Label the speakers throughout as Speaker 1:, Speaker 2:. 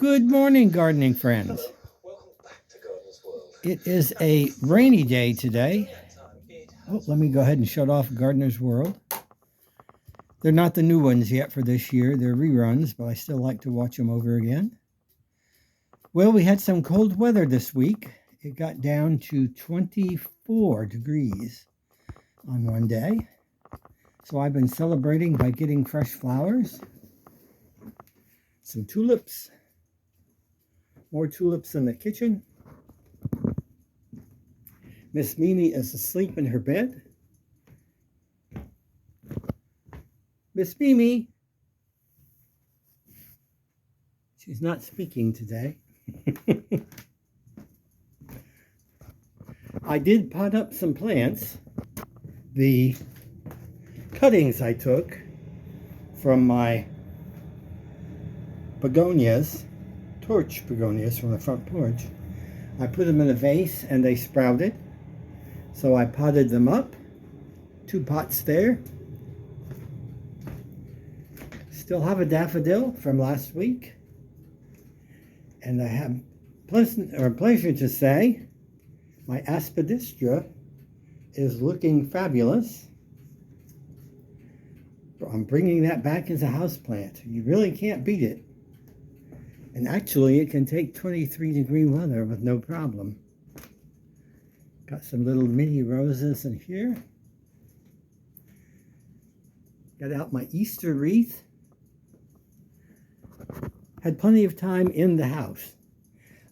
Speaker 1: Good morning, gardening friends. It is a rainy day today. Oh, let me go ahead and shut off Gardener's World. They're not the new ones yet for this year. They're reruns, but I still like to watch them over again. Well, we had some cold weather this week. It got down to 24 degrees on one day. So I've been celebrating by getting fresh flowers. Some tulips. More tulips in the kitchen. Miss Mimi is asleep in her bed. Miss Mimi. She's not speaking today. I did pot up some plants. The cuttings I took from my begonias, torch begonias from the front porch, I put them in a vase and they sprouted. So I potted them up. 2 pots there. Still have a daffodil from last week. And I have pleasure to say my aspidistra is looking fabulous. I'm bringing that back as a houseplant. You really can't beat it. And actually, it can take 23-degree weather with no problem. Got some little mini roses in here. Got out my Easter wreath. Had plenty of time in the house.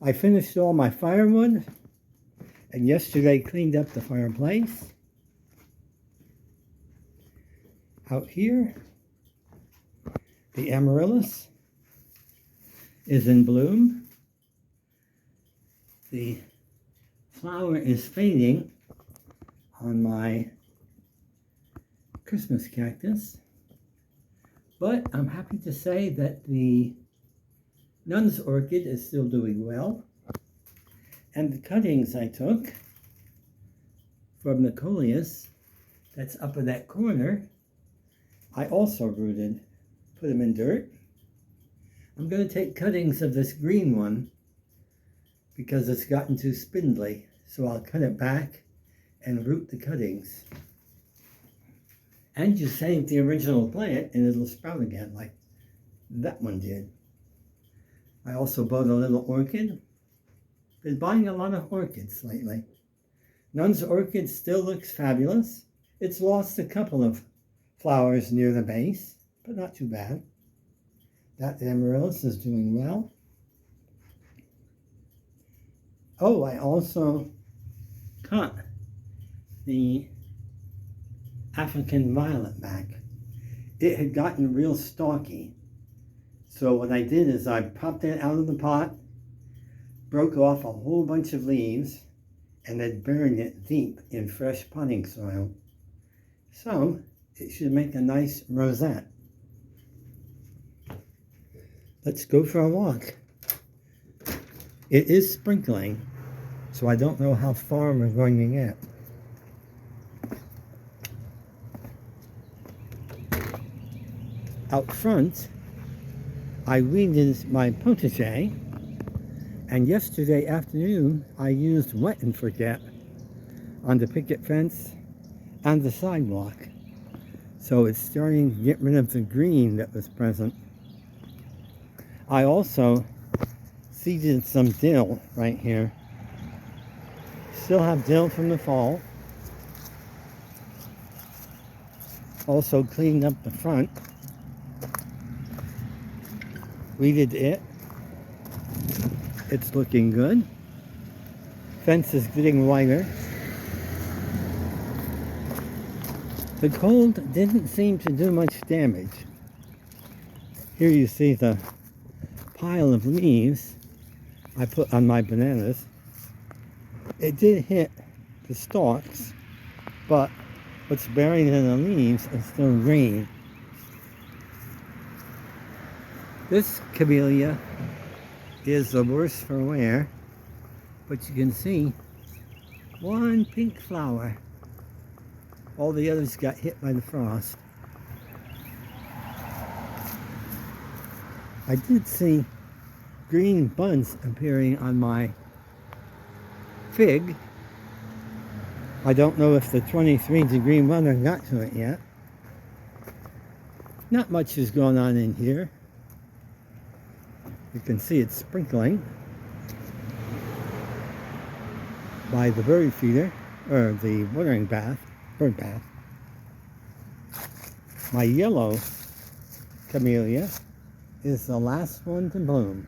Speaker 1: I finished all my firewood, and yesterday cleaned up the fireplace. Out here, the amaryllis is in bloom. The flower is fading on my Christmas cactus, but I'm happy to say that the Nun's orchid is still doing well, and the cuttings I took from the coleus that's up in that corner, I also rooted, put them in dirt. I'm going to take cuttings of this green one because it's gotten too spindly, so I'll cut it back and root the cuttings. And just save the original plant and it'll sprout again like that one did. I also bought a little orchid. Been buying a lot of orchids lately. Nun's orchid still looks fabulous. It's lost a couple of flowers near the base, but not too bad. That amaryllis is doing well. Oh, I also cut the African violet back. It had gotten real stalky. So what I did is I popped it out of the pot, broke off a whole bunch of leaves, and then buried it deep in fresh potting soil. So it should make a nice rosette. Let's go for a walk. It is sprinkling, so I don't know how far we're going to get. Out front, I weeded my potager, and yesterday afternoon I used Wet and Forget on the picket fence and the sidewalk. So it's starting to get rid of the green that was present. I also seeded some dill right here. Still have dill from the fall. Also cleaned up the front. Weeded it. It's looking good. Fence is getting wider. The cold didn't seem to do much damage. Here you see the pile of leaves I put on my bananas. It did hit the stalks, but what's buried in the leaves is still green. This camellia is the worse for wear, but you can see one pink flower. All the others got hit by the frost. I did see green buds appearing on my fig. I don't know if the 23-degree weather got to it yet. Not much is going on in here. You can see it's sprinkling by the bird feeder, or the watering bath, bird bath. My yellow camellia is the last one to bloom.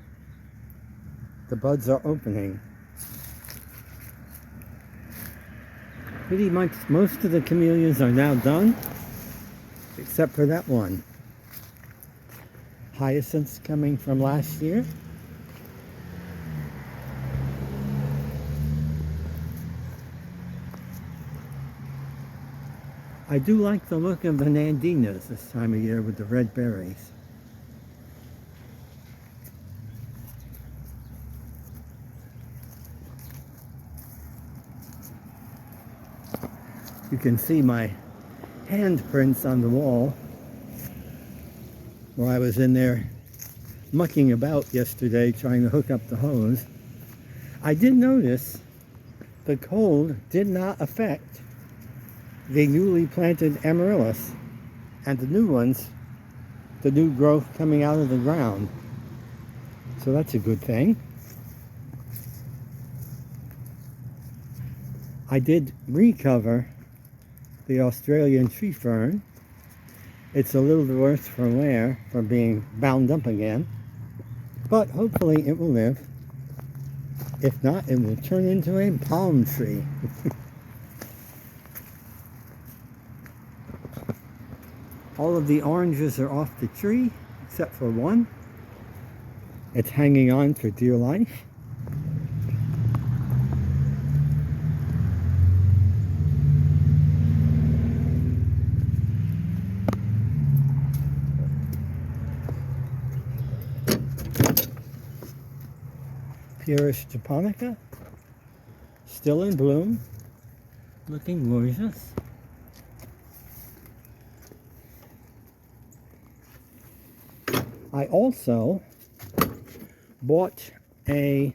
Speaker 1: The buds are opening. Pretty much most of the camellias are now done, except for that one. Hyacinths coming from last year. I do like the look of the nandinas this time of year with the red berries. You can see my handprints on the wall where I was in there mucking about yesterday trying to hook up the hose. I did notice the cold did not affect the newly planted amaryllis and the new ones, the new growth coming out of the ground. So that's a good thing. I did recover the Australian tree fern. It's a little worse for wear for being bound up again, but hopefully it will live. If not, it will turn into a palm tree. All of the oranges are off the tree, except for one. It's hanging on for dear life. Pieris japonica, still in bloom, looking gorgeous. I also bought a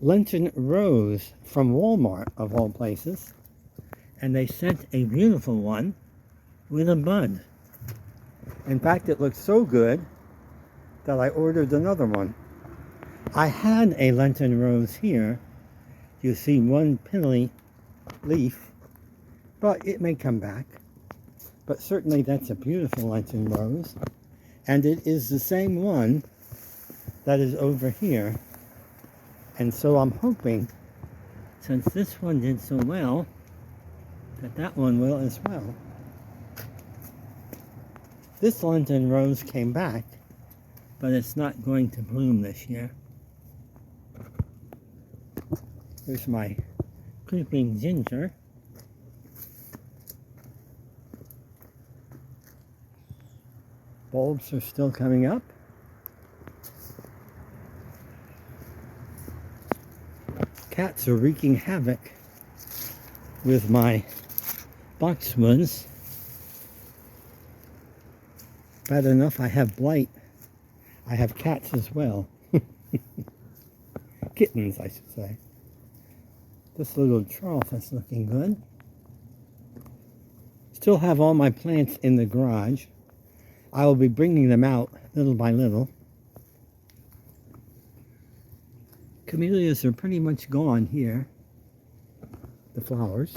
Speaker 1: Lenten rose from Walmart, of all places, and they sent a beautiful one with a bud. In fact, it looked so good that I ordered another one. I had a Lenten rose here. You see one pinnately leaf, but it may come back. But certainly that's a beautiful Lenten rose. And it is the same one that is over here. And so I'm hoping, since this one did so well, that that one will as well. This Lenten rose came back, but it's not going to bloom this year. Here's my creeping ginger. Bulbs are still coming up. Cats are wreaking havoc with my boxwoods. Bad enough I have blight. I have cats as well. Kittens, I should say. This little trough is looking good. Still have all my plants in the garage. I will be bringing them out little by little. Camellias are pretty much gone here, the flowers.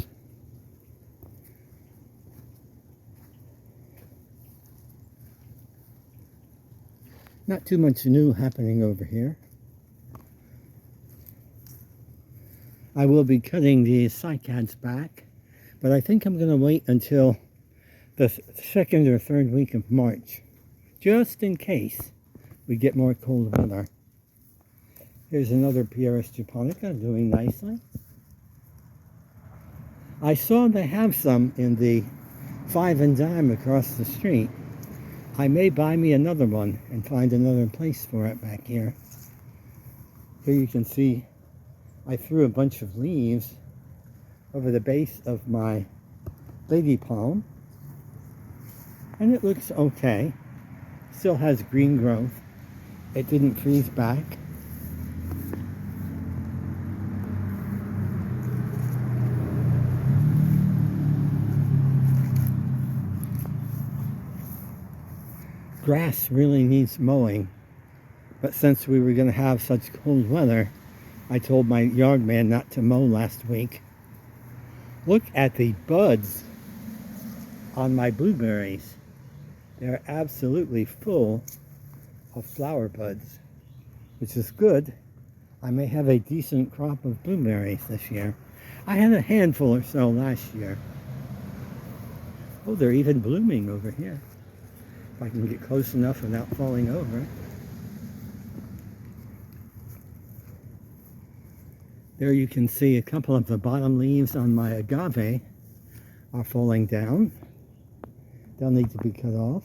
Speaker 1: Not too much new happening over here. I will be cutting the cycads back, but I think I'm going to wait until the second or third week of March, just in case we get more cold weather. Here's another Pieris japonica doing nicely. I saw they have some in the 5 and dime across the street. I may buy me another one and find another place for it back here. Here you can see I threw a bunch of leaves over the base of my lady palm, and it looks okay. Still has green growth. It didn't freeze back. Grass really needs mowing, but since we were going to have such cold weather, I told my yard man not to mow last week. Look at the buds on my blueberries. They're absolutely full of flower buds, which is good. I may have a decent crop of blueberries this year. I had a handful or so last year. Oh, they're even blooming over here. If I can get close enough without falling over. There you can see a couple of the bottom leaves on my agave are falling down. They'll need to be cut off.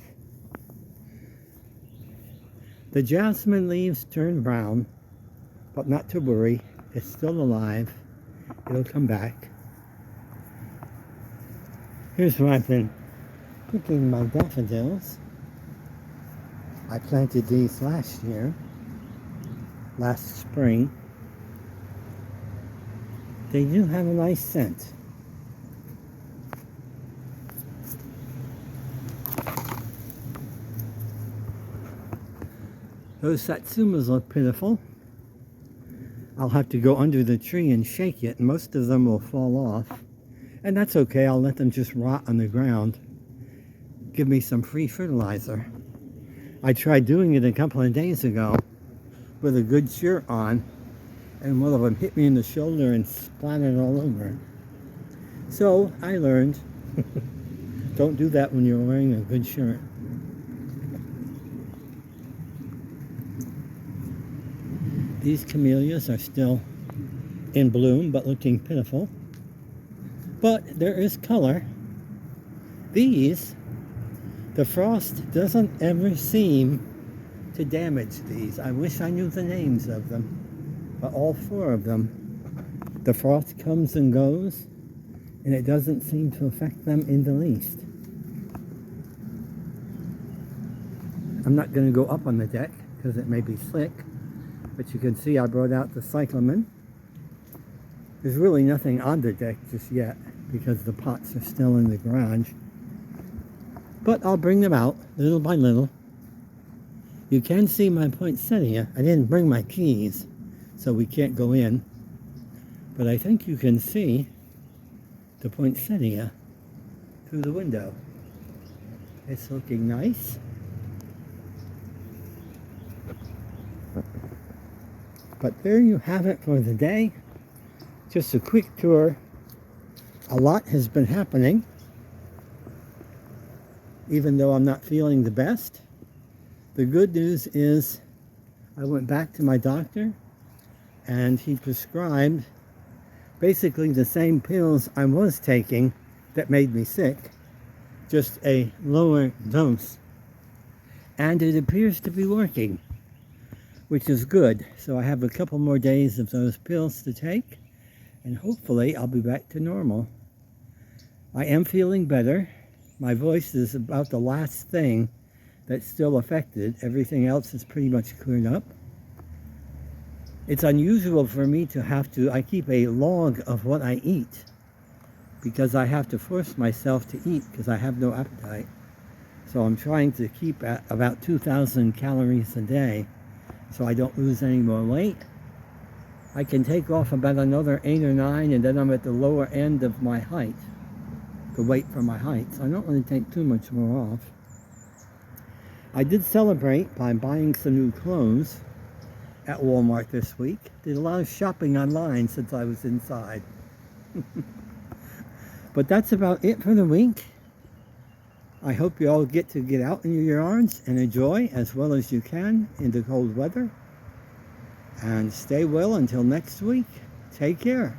Speaker 1: The jasmine leaves turn brown, but not to worry, it's still alive. It'll come back. Here's where I've been picking my daffodils. I planted these last spring. They do have a nice scent. Those satsumas look pitiful. I'll have to go under the tree and shake it. Most of them will fall off. And that's okay, I'll let them just rot on the ground. Give me some free fertilizer. I tried doing it a couple of days ago with a good shirt on, and one of them hit me in the shoulder and splattered all over. So I learned, don't do that when you're wearing a good shirt. These camellias are still in bloom, but looking pitiful. But there is color. These, the frost doesn't ever seem to damage these. I wish I knew the names of them, but all four of them, the frost comes and goes, and it doesn't seem to affect them in the least. I'm not going to go up on the deck because it may be slick, but you can see I brought out the cyclamen. There's really nothing on the deck just yet because the pots are still in the garage. But I'll bring them out little by little. You can see my poinsettia. I didn't bring my keys, so we can't go in. But I think you can see the poinsettia through the window. It's looking nice. But there you have it for the day. Just a quick tour. A lot has been happening, even though I'm not feeling the best. The good news is I went back to my doctor and he prescribed basically the same pills I was taking that made me sick, just a lower dose. And it appears to be working, which is good. So I have a couple more days of those pills to take, and hopefully I'll be back to normal. I am feeling better. My voice is about the last thing that's still affected. Everything else is pretty much cleared up. It's unusual for me to I keep a log of what I eat because I have to force myself to eat because I have no appetite. So I'm trying to keep at about 2,000 calories a day so I don't lose any more weight. I can take off about another 8 or 9 and then I'm at the lower end of my height, the weight for my height. So I don't want to take too much more off. I did celebrate by buying some new clothes at Walmart this week. Did a lot of shopping online since I was inside. But that's about it for the week. I hope you all get to get out in your yards and enjoy as well as you can in the cold weather. And stay well until next week. Take care.